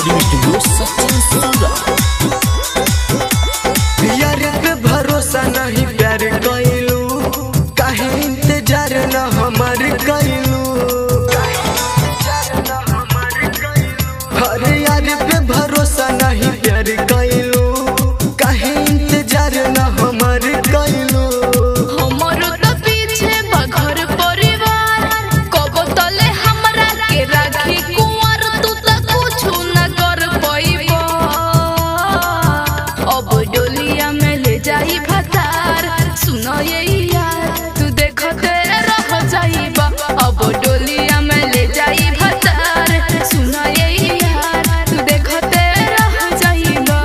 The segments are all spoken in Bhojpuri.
रिकॉर्डिंग स्टूडियो सचिन सूरत। यार पे भरोसा नहीं प्यार कइलू, काहे इंतजार न हमार कइलू। अरे यार पे भरोसा नहीं प्यार कइलू, काहे इंतजार न हमार कइलू। हमरो तो पीछे बघर परिवार कब तले हमरा के राखी कुंवर, तू तो कुछ न कर पाइबो। अब डोलिया में ले जाई भतार, सुनो ये यार तू देखते रह जाइबा। अब डोलिया में ले जाई भतार, सुनो ये यार तू देखते रह जाइबा।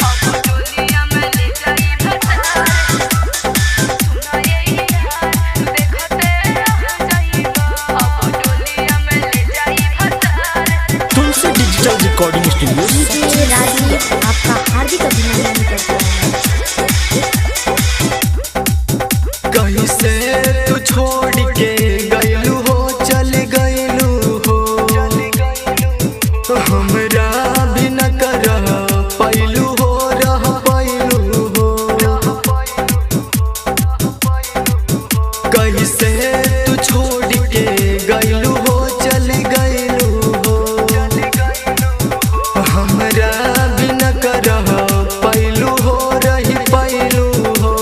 अब डोलिया में ले जाई भतार, सुनो ये यार तू देखते रह जाइबा। अब डोलिया में ले जाई भतार। Tulsi digital recording studio DJ Rajeev आपका हार्दिक अभिनंदन करता है। कहीं से तू छोड़ के गइलू हो, चल गइलू हो। हमरा भी न कर पैलू हो, रह पैलू हो। कहीं से तू छोड़ के गइलू हो, चल गइलू हो। हमरा भी न कर पैलू हो, रही पैलू हो।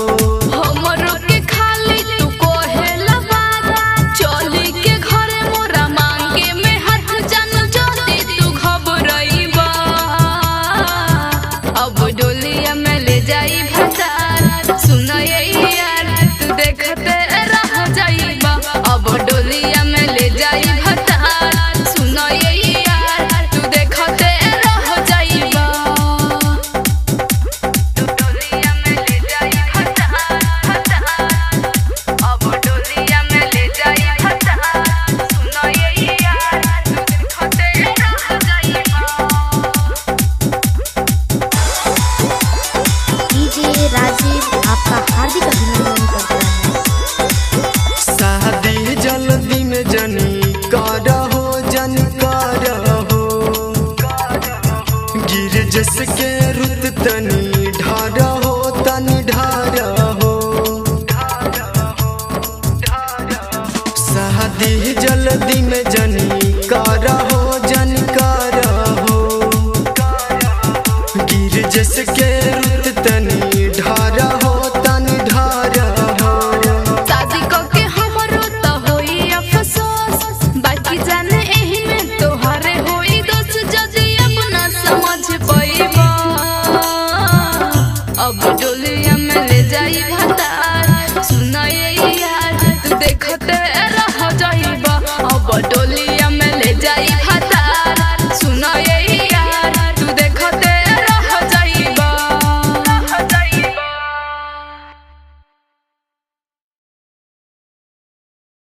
हमरो के खाली तू कोहेला बात, चली के घरे मोरा मांगे में हाथ जान जदी तू घबराइबा। अब डोलिया में ले जाई भतार, सुनो ये यार तू देखते रह जाइबा। अब डोलिया में ले जाई भतार, सुनो ये यार तू देखते रह जाइबा। डोलिया में ले जाई भतार, अब डोलिया में ले जाई भतार, सुनो ये यार तू देखते रह जाइबा। डीजे राजीव आपका हार्दिक अभिनंदन करता है। शादी जल्दी में जनी करहो, जन करहो। गिर जसके रुत तनी ढारहो, तनी ढारहो। शादी जल्दी में जनी करहो, जन करहो। गिर जसके